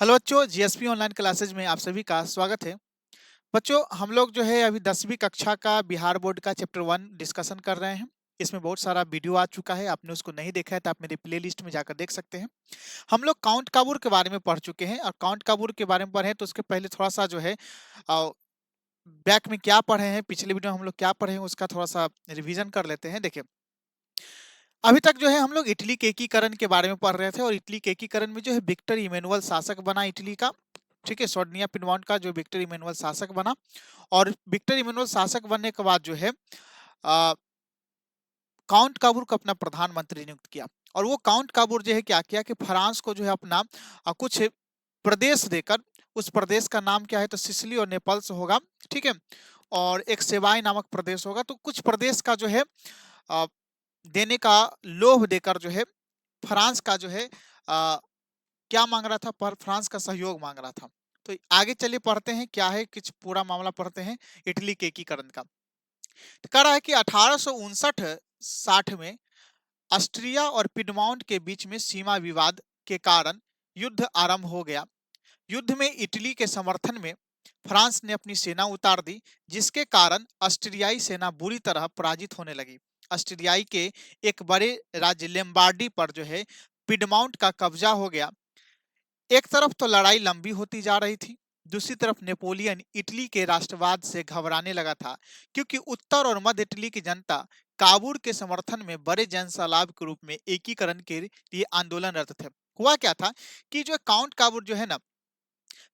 Hello बच्चों, GSP online classes में आप सभी का स्वागत है। बच्चों, हम लोग जो है अभी 10वीं कक्षा का बिहार बोर्ड का चैप्टर 1 डिस्कशन कर रहे हैं। इसमें बहुत सारा वीडियो आ चुका है, आपने उसको नहीं देखा है तो आप मेरे प्लेलिस्ट में जाकर देख सकते हैं। हम लोग काउंट काबूर के बारे में पढ़ चुके हैं और काउंट काबूर के बारे में पढ़े तो उसके पहले थोड़ा सा जो है बैक में क्या पढ़े हैं, पिछले वीडियो में हम लोग क्या पढ़े हैं उसका थोड़ा सा रिवीजन कर लेते हैं। देखिए, अभी तक जो है हम लोग इटली के एकीकरण के बारे में पढ़ रहे थे और इटली के एकीकरण में जो है विक्टर इमैनुअल शासक बना इटली का। ठीक है, सर्दिनिया पिनवाउंट का जो विक्टर इमैनुअल शासक बना और विक्टर इमैनुअल शासक बनने के बाद जो है काउंट काबूर को अपना प्रधानमंत्री नियुक्त किया। और वो काउंट काबूर जो है क्या किया कि फ्रांस को जो है अपना कुछ प्रदेश देकर, उस प्रदेश का नाम क्या है तो सिसिली और नेपल्स होगा। ठीक है, और एक सेवाई नामक प्रदेश होगा। तो कुछ प्रदेश का जो है अ, देने का लोभ देकर जो है फ्रांस का जो है क्या मांग रहा था, पर फ्रांस का सहयोग मांग रहा था। तो आगे चलिए पढ़ते हैं क्या है, कुछ पूरा मामला पढ़ते हैं इटली के एकीकरण का। तो कह रहा है कि 1859-60 में ऑस्ट्रिया और पिडमॉन्ट के बीच में सीमा विवाद के कारण युद्ध आरंभ हो गया। युद्ध में इटली के समर्थन में फ्रांस ने अपनी सेना उतार दी, जिसके कारण ऑस्ट्रियाई सेना बुरी तरह पराजित होने लगी। ऑस्ट्रियाई के एक बड़े राज्य लेम्बार्डी पर जो है पिडमाउंट का कब्जा हो गया। एक तरफ तो लड़ाई लंबी होती जा रही थी, दूसरी तरफ नेपोलियन इटली के राष्ट्रवाद से घबराने लगा था, क्योंकि उत्तर और मध्य इटली की जनता काबूल के समर्थन में बड़े जनसैलाब के रूप में एकीकरण के लिए आंदोलनरत थे। हुआ क्या था कि जो काउंट काबूल जो है ना,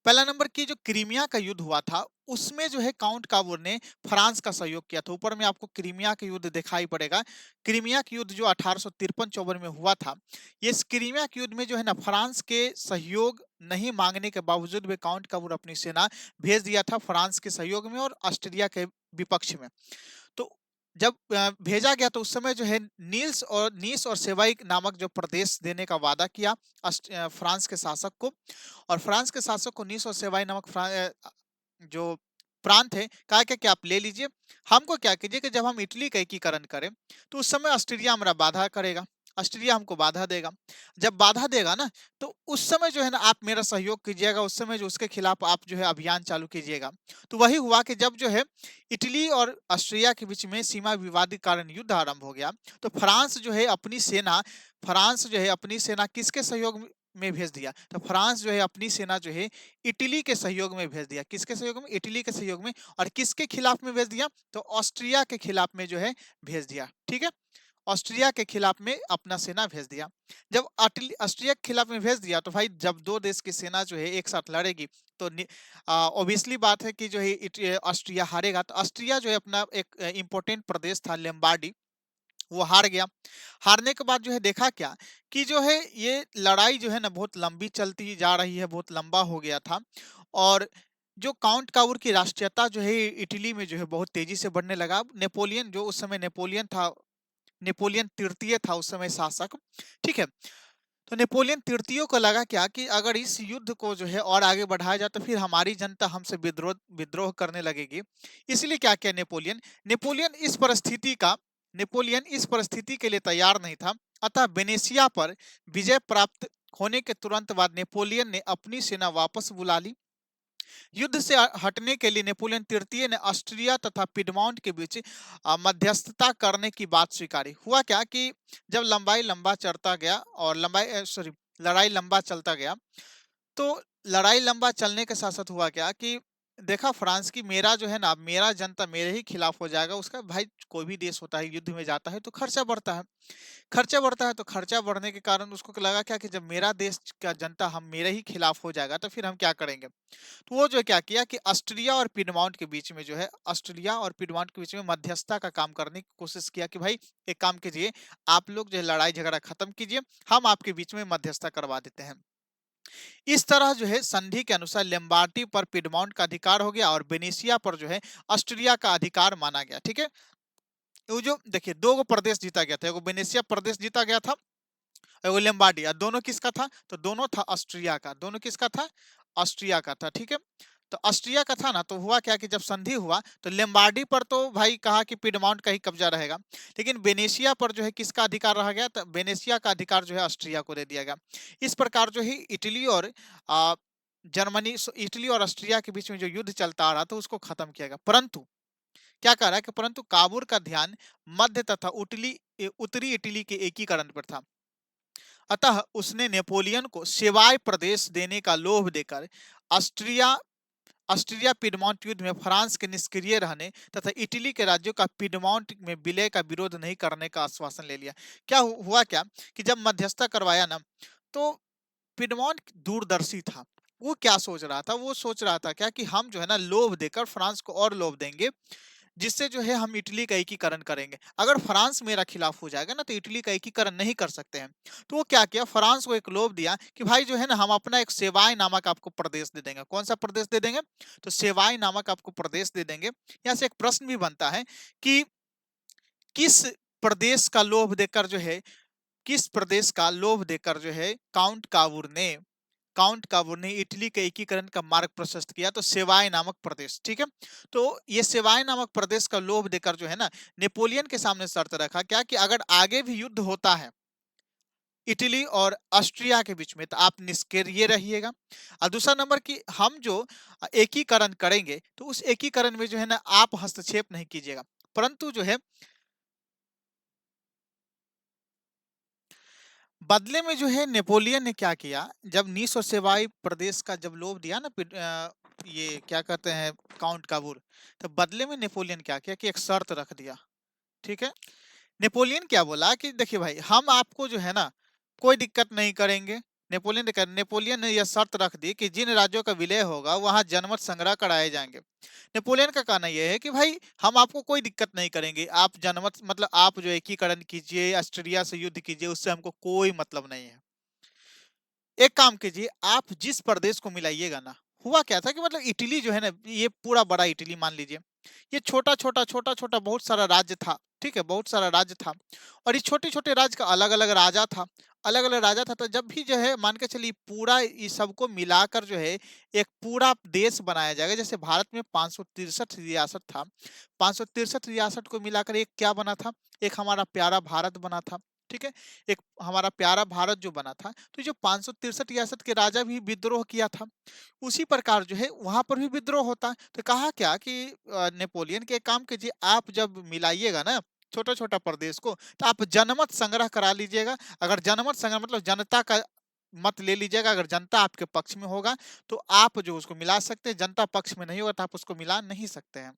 पहला नंबर की जो क्रीमिया का युद्ध हुआ था उसमें जो है काउंट काबूर ने फ्रांस का सहयोग किया था। ऊपर में आपको क्रीमिया का युद्ध दिखाई पड़ेगा। क्रीमिया का युद्ध जो 1853-54 में हुआ था, ये इस क्रीमिया के युद्ध में जो है ना फ्रांस के सहयोग नहीं मांगने के बावजूद भी काउंट काबूर अपनी सेना भेज दिया था फ्रांस के सहयोग में और ऑस्ट्रेलिया के विपक्ष में। तो जब भेजा गया तो उस समय जो है नीस और सेवाई नामक जो प्रदेश देने का वादा किया फ्रांस के शासक को। और फ्रांस के शासक को नीस और सेवाई नामक जो प्रांत है कहा क्या कि आप ले लीजिए, हमको क्या कीजिए कि जब हम इटली का एकीकरण करें तो उस समय ऑस्ट्रेलिया हमारा बाधा करेगा, ऑस्ट्रेलिया हमको बाधा देगा। जब बाधा देगा ना तो उस समय जो है ना आप मेरा सहयोग कीजिएगा, उस समय जो उसके खिलाफ आप जो है अभियान चालू कीजिएगा। तो वही हुआ कि जब जो है इटली और ऑस्ट्रिया के बीच में सीमा विवाद के कारण युद्ध आरंभ हो गया, तो फ्रांस जो है अपनी सेना किसके सहयोग में भेज दिया, तो फ्रांस जो है अपनी सेना जो है इटली के सहयोग में भेज दिया। किसके सहयोग में? इटली के सहयोग में। और किसके खिलाफ में भेज दिया? तो ऑस्ट्रिया के खिलाफ में जो है भेज दिया। ठीक है, ऑस्ट्रिया के खिलाफ में अपना सेना भेज दिया। जब ऑस्ट्रिया के खिलाफ में भेज दिया तो भाई जब दो देश की सेना जो है एक साथ लड़ेगी तो ऑब्वियसली बात है कि जो है ऑस्ट्रिया हारेगा। तो ऑस्ट्रिया जो है अपना एक इंपॉर्टेंट प्रदेश था लेम्बार्डी, वो हार गया। हारने के बाद जो है देखा क्या कि जो है ये लड़ाई जो है ना बहुत लंबी चलती जा रही है, बहुत लंबा हो गया था। और जो काउंट काबूर की राष्ट्रीयता जो है इटली में जो है बहुत तेजी से बढ़ने लगा। नेपोलियन जो उस समय नेपोलियन था, नेपोलियन तृतीय था उस समय शासक। ठीक है, तो नेपोलियन तृतीय को लगा क्या कि अगर इस युद्ध को जो है और आगे बढ़ाया जाए तो फिर हमारी जनता हमसे विद्रोह विद्रोह करने लगेगी। इसलिए क्या किया नेपोलियन, नेपोलियन इस परिस्थिति का नेपोलियन इस परिस्थिति के लिए तैयार नहीं था। अतः वेनेशिया पर विजय प्राप्त होने के तुरंत बाद नेपोलियन ने अपनी सेना वापस बुला ली। युद्ध से हटने के लिए नेपोलियन तृतीय ने ऑस्ट्रिया तथा पिडमाउंट के बीच मध्यस्थता करने की बात स्वीकारी। हुआ क्या कि जब लंबा चलता गया और लड़ाई लंबा चलता गया, तो लड़ाई लंबा चलने के साथ साथ हुआ क्या कि देखा फ्रांस की मेरा जो है ना मेरा जनता मेरे ही खिलाफ हो जाएगा। उसका भाई कोई भी देश होता है युद्ध में जाता है तो खर्चा बढ़ता है, खर्चा बढ़ता है। तो खर्चा बढ़ने के कारण उसको लगा क्या कि जब मेरा देश का जनता हम मेरे ही खिलाफ हो जाएगा तो फिर हम क्या करेंगे। तो वो जो क्या किया कि ऑस्ट्रिया और पिडमाउंट के बीच में जो है ऑस्ट्रिया और पिडमाउंट के बीच में मध्यस्थता का काम करने की कोशिश किया कि भाई एक काम कीजिए, आप लोग जो है लड़ाई झगड़ा खत्म कीजिए, हम आपके बीच में मध्यस्थता करवा देते हैं। इस तरह जो है संधि के अनुसार लेम्बार्डी पर पिडमाउंट का अधिकार हो गया और वेनेशिया पर जो है ऑस्ट्रिया का अधिकार माना गया। ठीक है, वो जो देखिए दो गो प्रदेश जीता गया था, एगो वेनेशिया प्रदेश जीता गया था, एगो लेम्बार्डी। दोनों किसका था? तो दोनों था ऑस्ट्रिया का। दोनों किसका था? ऑस्ट्रिया का था। ठीक है, तो ऑस्ट्रिया का था ना, तो हुआ क्या कि जब संधि हुआ तो लेम्बार्डी पर तो भाई कहा कि पिडमाउंट का ही कब्जा रहेगा, लेकिन वेनेशिया पर जो है किसका अधिकार रहा गया? तो वेनेशिया का अधिकार जो है ऑस्ट्रिया को दे दिया गया। इस प्रकार जो है इटली और जर्मनी इटली और ऑस्ट्रिया के बीच में जो युद्ध चलता आ रहा था उसको खत्म किया गया। परंतु क्या कह रहा है कि परंतु काबूल का ध्यान मध्य तथा उत्तरी इटली के एकीकरण पर था। अतः उसने नेपोलियन को सेवाय प्रदेश देने का लोभ देकर ऑस्ट्रिया ऑस्ट्रिया पिडमॉन्ट युद्ध में फ्रांस के निष्क्रिय रहने तथा इटली के राज्यों का पिडमॉन्ट में विलय का विरोध नहीं करने का आश्वासन ले लिया। क्या हुआ क्या कि जब मध्यस्थता करवाया ना, तो पिडमॉन्ट दूरदर्शी था। वो क्या सोच रहा था, वो सोच रहा था क्या कि हम जो है ना लोभ देकर फ्रांस को और लोभ देंगे, जिससे जो है हम इटली का एकीकरण करेंगे। अगर फ्रांस मेरा खिलाफ हो जाएगा ना तो इटली का एकीकरण नहीं कर सकते हैं। तो वो क्या किया, फ्रांस को एक लोभ दिया कि भाई जो है ना हम अपना एक सेवाई नामक आपको प्रदेश दे देंगे। कौन सा प्रदेश दे देंगे, तो सेवाई नामक आपको प्रदेश दे देंगे। यहाँ से एक प्रश्न भी बनता है कि किस प्रदेश का लोभ देकर जो है, किस प्रदेश का लोभ देकर जो है काउंट काबूर ने इटली के एकीकरण का मार्ग प्रशस्त किया, तो सेवाय नामक प्रदेश। ठीक है, तो ये सेवाय नामक प्रदेश का लोभ देकर जो है ना नेपोलियन के सामने शर्त रखा क्या कि अगर आगे भी युद्ध होता है इटली और ऑस्ट्रिया के बीच में तो आप निष्क्रिय रहिएगा। और दूसरा नंबर कि हम जो एकीकरण करेंगे तो उस एकीकरण में जो है ना आप हस्तक्षेप नहीं कीजिएगा। परंतु जो है बदले में जो है नेपोलियन ने क्या किया, जब नीस और सेवाई प्रदेश का जब लोभ दिया ना ये क्या कहते हैं काउंट काबूल, तो बदले में नेपोलियन क्या किया कि एक शर्त रख दिया। ठीक है, नेपोलियन क्या बोला कि देखिए भाई हम आपको जो है ना कोई दिक्कत नहीं करेंगे। नेपोलियन ने यह शर्त रख दी कि जिन राज्यों का विलय होगा वहां जनमत संग्रह कराए जाएंगे। नेपोलियन का कहना यह है कि भाई हम आपको कोई दिक्कत नहीं करेंगे, आप जनमत मतलब आप जो एकीकरण कीजिए, ऑस्ट्रिया से युद्ध कीजिए, उससे हमको कोई मतलब नहीं है। एक काम कीजिए, आप जिस प्रदेश को मिलाइएगा ना, हुआ क्या था कि मतलब इटली जो है ना, ये पूरा बड़ा इटली मान लीजिए, ये छोटा छोटा छोटा छोटा बहुत सारा राज्य था। ठीक है, बहुत सारा राज्य था और इस छोटे छोटे राज्य का अलग अलग राजा था, अलग अलग राजा था। तो जब भी जो है मान के चलिए पूरा इस सबको मिलाकर जो है एक पूरा देश बनाया जाएगा। जैसे भारत में 563 रियासत था, 563 रियासत को मिलाकर एक क्या बना था, एक हमारा प्यारा भारत बना था। ठीक है, एक हमारा प्यारा भारत जो बना था, तो जो 563 रियासत के राजा भी विद्रोह किया था, उसी प्रकार जो है वहां पर भी विद्रोह होता। तो कहा क्या कि नेपोलियन के काम कीजिए, आप जब मिलाइएगा ना छोटा छोटा प्रदेश को, तो आप जनमत संग्रह करा लीजिएगा। अगर जनमत संग्रह मतलब जनता का मत ले लीजिएगा, अगर जनता आपके पक्ष में होगा तो आप जो उसको मिला सकते हैं, जनता पक्ष में नहीं होगा तो आप उसको मिला नहीं सकते हैं।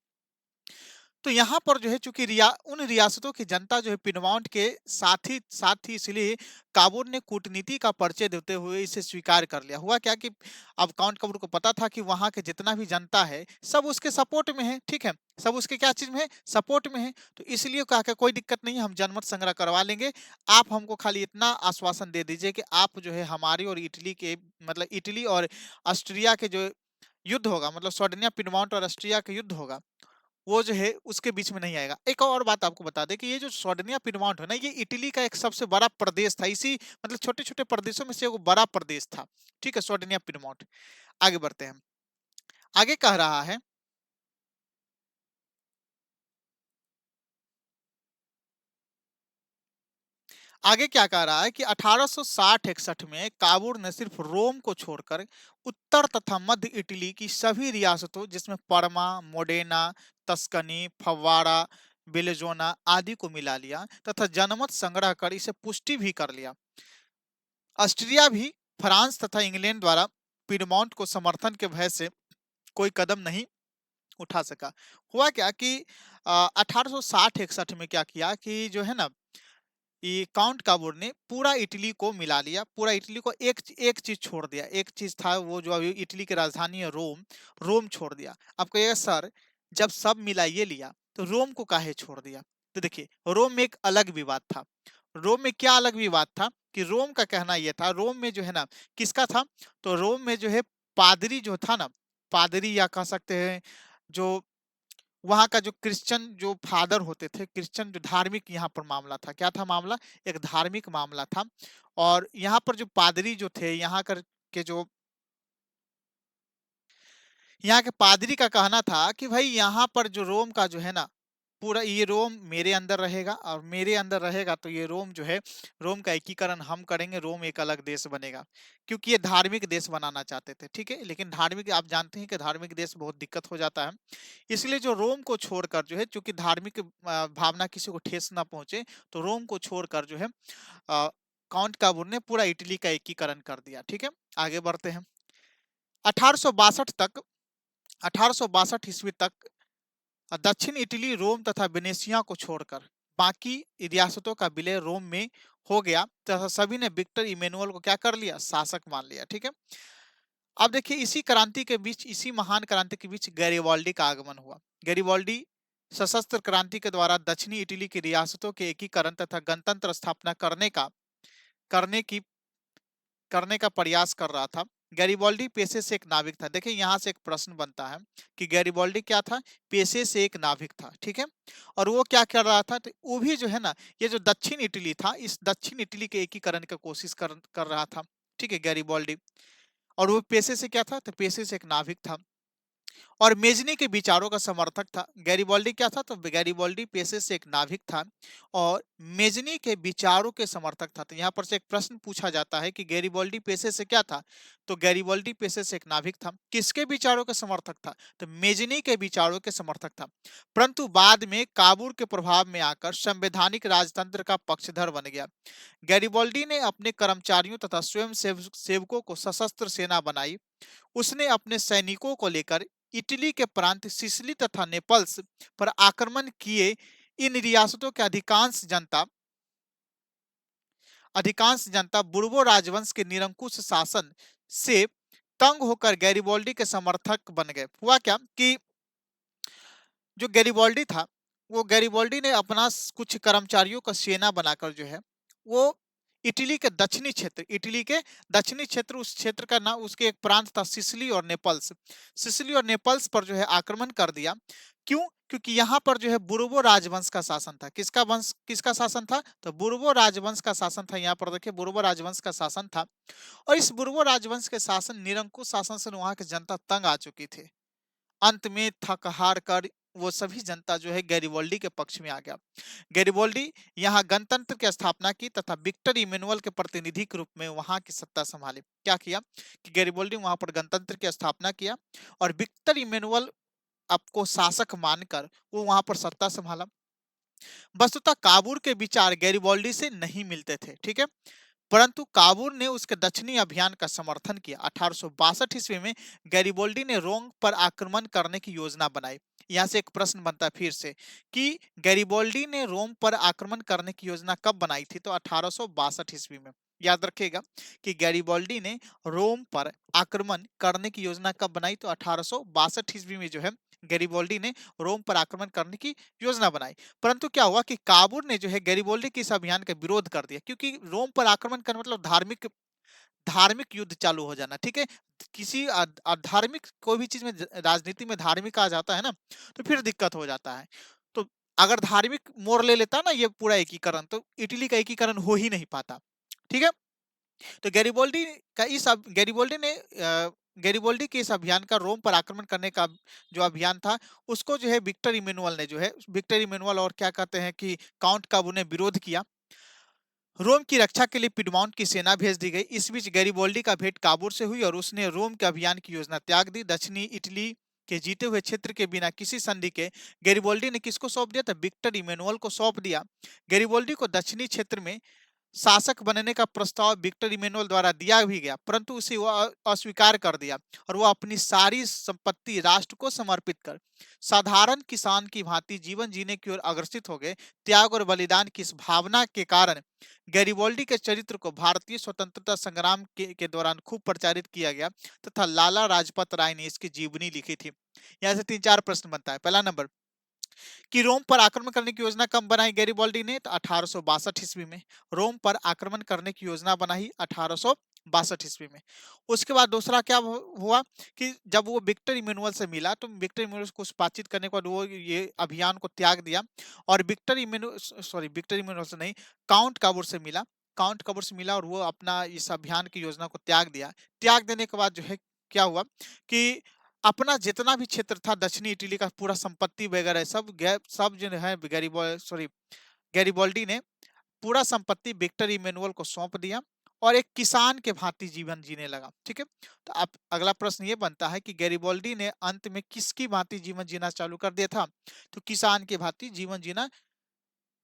तो यहाँ पर जो है चूंकि उन रियासतों की जनता जो है पिडमॉन्ट के साथ ही इसलिए काबूल ने कूटनीति का परिचय देते हुए इसे स्वीकार कर लिया। हुआ क्या कि अब काउंट काबूल को पता था कि वहां के जितना भी जनता है सब उसके सपोर्ट में है। ठीक है, सब उसके क्या चीज में है, सपोर्ट में है। तो इसलिए कहा कि कोई दिक्कत नहीं है, हम जनमत संग्रह करवा लेंगे, आप हमको खाली इतना आश्वासन दे दीजिए कि आप जो है हमारी और इटली के मतलब इटली और ऑस्ट्रिया के जो युद्ध होगा, मतलब सर्डिनिया पिडमॉन्ट और ऑस्ट्रिया का युद्ध होगा, वो जो है उसके बीच में नहीं आएगा। एक और बात आपको बता दें कि ये जो सर्डिनिया पिडमॉन्ट है ना, ये इटली का एक सबसे बड़ा प्रदेश था। इसी मतलब छोटे छोटे प्रदेशों में से एक बड़ा प्रदेश था। ठीक है, सर्डिनिया पिडमॉन्ट। आगे बढ़ते हैं, आगे कह रहा है आगे क्या कह रहा है कि 1860-61 में काबूल ने सिर्फ रोम को छोड़कर उत्तर तथा मध्य इटली की सभी रियासतों जिसमें परमा, मोडेना, तस्कनी, फव्वारा, बेलेजोना आदि को मिला लिया तथा जनमत संग्रह कर इसे पुष्टि भी कर लिया। ऑस्ट्रिया भी फ्रांस तथा इंग्लैंड द्वारा पिडमॉन्ट को समर्थन के भय से कोई कदम नहीं उठा सका। हुआ क्या कि 1860-61 में क्या किया कि जो है ना ये काउंट काबूर ने पूरा इटली को मिला लिया, पूरा इटली को एक चीज छोड़ दिया। एक चीज था वो जो अभी इटली की राजधानी है रोम, रोम छोड़ दिया। अब कहिएगा सर जब सब मिला ये लिया तो रोम को काहे छोड़ दिया। तो देखिए रोम में एक अलग विवाद था। रोम में क्या अलग विवाद था कि रोम का कहना यह था, रोम में जो है ना किसका था, तो रोम में जो है पादरी जो था ना, पादरी या कह सकते हैं जो वहां का जो क्रिश्चियन जो फादर होते थे, क्रिश्चियन जो धार्मिक यहाँ पर मामला था, क्या था मामला, एक धार्मिक मामला था। और यहाँ पर जो पादरी जो थे यहाँ कर के जो यहाँ के पादरी का कहना था कि भाई यहाँ पर जो रोम का जो है ना पूरा ये रोम मेरे अंदर रहेगा और मेरे अंदर रहेगा तो ये रोम जो है, रोम का एकीकरण हम करेंगे, रोम एक अलग देश बनेगा, क्योंकि ये धार्मिक देश बनाना चाहते थे। ठीक है, लेकिन धार्मिक, आप जानते हैं कि धार्मिक देश बहुत दिक्कत हो जाता है, इसलिए जो रोम को छोड़कर जो है, क्योंकि धार्मिक भावना किसी को ठेस ना पहुंचे, तो रोम को छोड़कर जो है काउंट काबूर ने पूरा इटली का एकीकरण कर दिया। ठीक है, आगे बढ़ते हैं। 1862 तक, 1862 ईस्वी तक दक्षिण इटली रोम तथा वेनेसिया को छोड़कर बाकी रियासतों का विलय रोम में हो गया तथा सभी ने विक्टर इमेनुअल को क्या कर लिया, शासक मान लिया। ठीक है, अब देखिए इसी क्रांति के बीच, इसी महान क्रांति के बीच गैरिबाल्डी का आगमन हुआ। गैरिबाल्डी सशस्त्र क्रांति के द्वारा दक्षिणी इटली की रियासतों के एकीकरण तथा गणतंत्र स्थापना करने की करने का प्रयास कर रहा था। गैरिबाल्डी पेशे से एक नाविक था। देखिए यहाँ से एक प्रश्न बनता है कि गैरिबाल्डी क्या था, पेशे से एक नाविक था। ठीक है, और वो क्या कर रहा था, तो वो भी जो है ना, ये जो दक्षिण इटली था, इस दक्षिण इटली के एकीकरण की कोशिश कर रहा था। ठीक है, गैरिबाल्डी, और वो पेशे से क्या था, तो पेशे से एक नाविक था और मेजनी के विचारों का समर्थक था। गैरिबाल्डी क्या था, तो गैरिबाल्डी पेशे से एक नाविक था और मेजनी के विचारों के समर्थक था। तो यहाँ पर से एक प्रश्न पूछा जाता है कि गैरिबाल्डी पेशे से क्या था, तो गैरिबाल्डी पेशे से एक नाविक था। किसके विचारों के समर्थक था, तो मेजनी के विचारों के समर्थक था, परंतु बाद में काबूल के प्रभाव में आकर संवैधानिक राजतंत्र का पक्षधर बन गया। गैरिबाल्डी ने अपने कर्मचारियों तथा स्वयं सेवकों को सशस्त्र सेना बनाई। उसने अपने सैनिकों को लेकर इटली के प्रांत सिसिली तथा नेपल्स पर आक्रमण किए। इन रियासतों के अधिकांश जनता बुर्बो राजवंश के निरंकुश शासन से तंग होकर गैरिबाल्डी के समर्थक बन गए। हुआ क्या कि जो गैरिबाल्डी था, वो गैरिबाल्डी ने अपना कुछ कर्मचारियों का सेना बनाकर जो है, वो इटली के दक्षिणी क्षेत्र, इटली के दक्षिणी क्षेत्र, उस क्षेत्र का नाम, उसके एक प्रांत था सिसिली और नेपल्स, सिसिली और नेपल्स पर जो है आक्रमण कर दिया। क्यों, क्योंकि यहाँ पर जो है बुर्बो राजवंश का शासन था। किसका शासन था, तो बुर्बो राजवंश का शासन था। यहाँ पर देखिए बुर्बो राजवंश का शासन था और इस बुर्बो राजवंश के शासन, निरंकुश शासन से वहां की जनता तंग आ चुकी थी। अंत में थक हार कर वो सभी जनता जो है गैरिबाल्डी के पक्ष में आ गया। गैरिबाल्डी यहाँ गणतंत्र की स्थापना की तथा विक्टर इमेनुअल के प्रतिनिधि के रूप में वहां की सत्ता संभाली। क्या किया कि गैरिबाल्डी वहां पर गणतंत्र की स्थापना किया और विक्टर इमेनुअल आपको शासक मानकर वो वहां पर सत्ता संभाला। वस्तुतः काबूल के विचार गैरिबाल्डी से नहीं मिलते थे। ठीक है, परंतु काबूल ने उसके दक्षिणी अभियान का समर्थन किया। 1862 ईस्वी में गैरिबाल्डी ने रोम पर आक्रमण करने की योजना बनाई। यहाँ से एक प्रश्न बनता है फिर से कि गैरिबाल्डी ने रोम पर आक्रमण करने की योजना कब बनाई थी, तो 1862 ईस्वी में। याद रखिएगा कि गैरिबाल्डी ने रोम पर आक्रमण करने की योजना कब बनाई, तो 1862 ईस्वी में जो है गैरिबाल्डी ने रोम पर आक्रमण करने की योजना बनाई। परंतु क्या हुआ कि काबूल ने जो है गैरिबाल्डी के इस अभियान का विरोध कर दिया, क्योंकि रोम पर आक्रमण करना मतलब धार्मिक धार्मिक युद्ध चालू हो जाना। ठीक है, किसी धार्मिक कोई भी चीज में, राजनीति में धार्मिक आ जाता है ना, तो फिर दिक्कत हो जाता है। तो अगर धार्मिक मोड़ ले लेता ना ये पूरा एकीकरण, तो इटली का एकीकरण हो ही नहीं पाता। ठीक है, तो गैरिबाल्डी ने गैरिबाल्डी के इस अभियान का, रोम पर आक्रमण करने का जो अभियान था, उसको जो है विक्टर इमेनुअल ने जो है, विक्टर इमेनुअल और क्या कहते हैं कि काउंट काबू ने विरोध किया। रोम की रक्षा के लिए पिडमाउंट की सेना भेज दी गई। इस बीच गैरिबाल्डी का भेंट काबूल से हुई और उसने रोम के अभियान की योजना त्याग दी। दक्षिणी इटली के जीते हुए क्षेत्र के बिना किसी संधि के गैरिबाल्डी ने किसको सौंप दिया था, विक्टर इमेनुअल को सौंप दिया। गैरिबाल्डी को दक्षिणी क्षेत्र में शासक बनने का प्रस्ताव विक्टर इमेनुअल द्वारा दिया भी गया, परंतु उसे वह अस्वीकार कर दिया और वह अपनी सारी संपत्ति राष्ट्र को समर्पित कर साधारण किसान की भांति जीवन जीने की ओर अग्रसित हो गए। त्याग और बलिदान की इस भावना के कारण गैरिबाल्डी के चरित्र को भारतीय स्वतंत्रता संग्राम के दौरान खूब प्रचारित किया गया तथा लाला राजपत राय ने इसकी जीवनी लिखी थी। यहाँ से 3-4 प्रश्न बनता है। पहला नंबर कि रोम पर आक्रमण करने की योजना कब बनाई गैरिबाल्डी ने, तो 1862 ईस्वी में। रोम पर आक्रमण करने की योजना बनाई 1862 ईस्वी में। उसके बाद दूसरा क्या हुआ कि जब वो विक्टर इमेनुअल से मिला, तो विक्टर इमेनुअल को बातचीत करने के बाद वो ये अभियान को त्याग दिया और विक्टर इमेनुअल से नहीं, काउंट काबूल से मिला। काउंट काबूल से मिला और वो अपना इस अभियान की योजना को त्याग दिया। त्याग देने के बाद जो है क्या हुआ कि अपना जितना भी क्षेत्र था दक्षिणी इटली का पूरा संपत्ति वगैरह सब जो है गैरिबॉल्डी ने पूरा संपत्ति विक्टर इमैनुअल को सौंप दिया और एक किसान के भांति जीवन जीने लगा। ठीक है, तो अब अगला प्रश्न ये बनता है कि गैरिबॉल्डी ने अंत में किसकी भांति जीवन जीना चालू कर दिया था? तो किसान के भांति जीवन जीना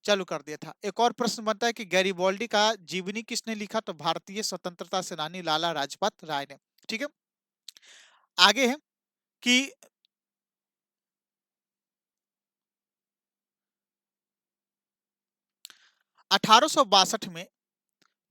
चालू कर दिया था। एक और प्रश्न बनता है कि गैरिबॉल्डी का जीवनी किसने लिखा? तो भारतीय स्वतंत्रता सेनानी लाला लाजपत राय ने। ठीक है, आगे है कि 1862 में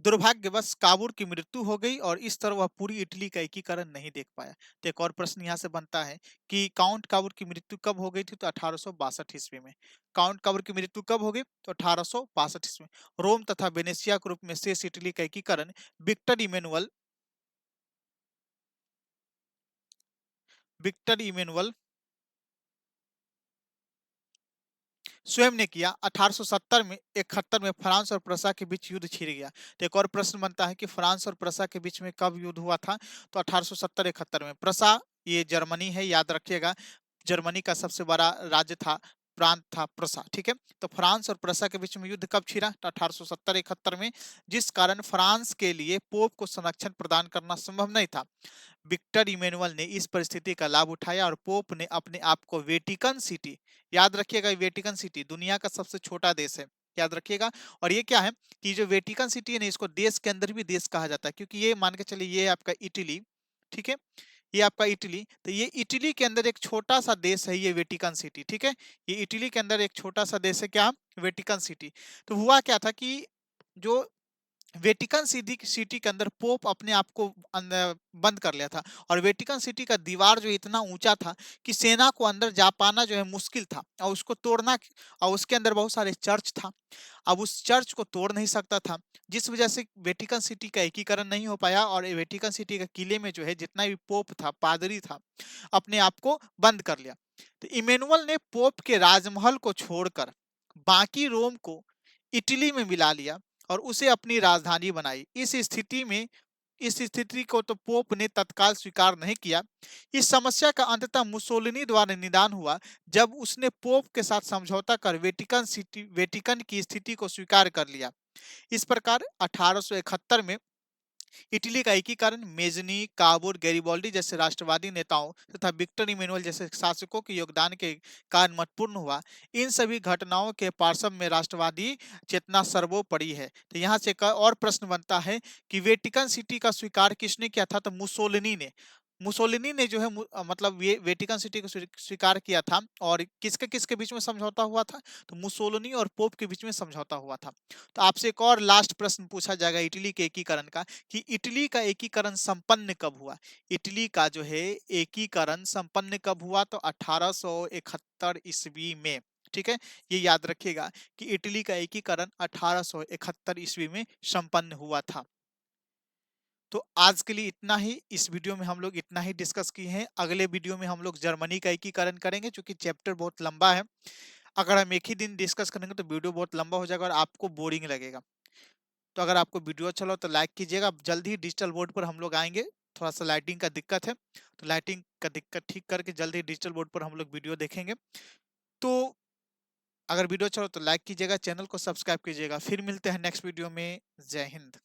दुर्भाग्यवश काबूल की मृत्यु हो गई और इस तरह वह पूरी इटली का एकीकरण नहीं देख पाया। तो एक और प्रश्न यहाँ से बनता है कि काउंट काबूल की मृत्यु कब हो गई थी? तो 1862 ईस्वी में। काउंट काबूल की मृत्यु कब हो गई? तो 1862 ईस्वी में। रोम तथा वेनेशिया के रूप में शेष इटली का एकीकरण विक्टर इमेनुअल स्वयं ने किया। 1870 में 71 में फ्रांस और प्रसा के बीच युद्ध छिड़ गया। तो एक और प्रश्न बनता है कि फ्रांस और प्रसा के बीच में कब युद्ध हुआ था? तो 1870-71 में। प्रसा ये जर्मनी है, याद रखिएगा। जर्मनी का सबसे बड़ा राज्य था, प्रांत था प्रसा। ठीक है, तो फ्रांस और प्रसा के बीच में युद्ध कब छिड़ा? तो 1870-71 में, जिस कारण फ्रांस के लिए पोप को संरक्षण प्रदान करना संभव नहीं था। विक्टर इमैनुअल ने इस परिस्थिति का लाभ उठाया और पोप ने अपने आप को वेटिकन सिटी, याद रखिएगा वेटिकन सिटी दुनिया का सबसे छोटा देश है, याद रखिएगा। और ये क्या है कि जो वेटिकन सिटी है ना, इसको देश के अंदर भी देश कहा जाता है, क्योंकि ये मान के चलिए ये आपका इटली, ठीक है, ये आपका इटली, तो ये इटली के अंदर एक छोटा सा देश है ये वेटिकन सिटी। ठीक है, ये इटली के अंदर एक छोटा सा देश है, क्या? Vatican city. तो हुआ क्या था कि जो वेटिकन सिटी के अंदर पोप अपने आप को बंद कर लिया था और वेटिकन सिटी का दीवार जो इतना ऊंचा था कि सेना को अंदर जा पाना जो है मुश्किल था और उसको तोड़ना, और उसके अंदर बहुत सारे चर्च था, अब उस चर्च को तोड़ नहीं सकता था, जिस वजह से वेटिकन सिटी का एकीकरण नहीं हो पाया और वेटिकन सिटी के किले में जो है जितना भी पोप था, पादरी था, अपने आप को बंद कर लिया। तो इमेनुअल ने पोप के राजमहल को छोड़कर बाकी रोम को इटली में मिला लिया और उसे अपनी राजधानी बनाई। इस स्थिति को तो पोप ने तत्काल स्वीकार नहीं किया। इस समस्या का अंततः मुसोलिनी द्वारा निदान हुआ जब उसने पोप के साथ समझौता कर वेटिकन की स्थिति को स्वीकार कर लिया। इस प्रकार 1871 में इटली का एकीकरण मेजनी, काबूल, गैरिबॉल्डी जैसे राष्ट्रवादी नेताओं तथा विक्टर इमैनुअल जैसे शासकों के योगदान के कारण महत्वपूर्ण हुआ। इन सभी घटनाओं के पार्श्व में राष्ट्रवादी चेतना सर्वोपरि है। तो यहाँ से एक और प्रश्न बनता है कि वेटिकन सिटी का स्वीकार किसने किया था? तो मुसोलिनी ने जो है मतलब ये वेटिकन सिटी को स्वीकार किया था। और किसके किसके बीच में समझौता हुआ था? तो मुसोलिनी और पोप के बीच में समझौता हुआ था। तो आपसे एक और लास्ट प्रश्न पूछा जाएगा इटली के एकीकरण का, कि इटली का एकीकरण संपन्न कब हुआ? इटली का जो है एकीकरण संपन्न कब हुआ? तो 1871 ईस्वी में। ठीक है, ये याद रखिएगा कि इटली का एकीकरण 1871 ईस्वी में संपन्न हुआ था। तो आज के लिए इतना ही। इस वीडियो में हम लोग इतना ही डिस्कस किए हैं। अगले वीडियो में हम लोग जर्मनी का एकीकरण करेंगे, क्योंकि चैप्टर बहुत लंबा है। अगर हम एक ही दिन डिस्कस करेंगे तो वीडियो बहुत लंबा हो जाएगा और आपको बोरिंग लगेगा। तो अगर आपको वीडियो अच्छा लगा तो लाइक कीजिएगा। जल्द ही डिजिटल बोर्ड पर हम लोग आएंगे। थोड़ा सा लाइटिंग का दिक्कत है, तो लाइटिंग का दिक्कत ठीक करके जल्द ही डिजिटल बोर्ड पर हम लोग वीडियो देखेंगे। तो अगर वीडियो अच्छा हो तो लाइक कीजिएगा, चैनल को सब्सक्राइब कीजिएगा। फिर मिलते हैं नेक्स्ट वीडियो में। जय हिंद।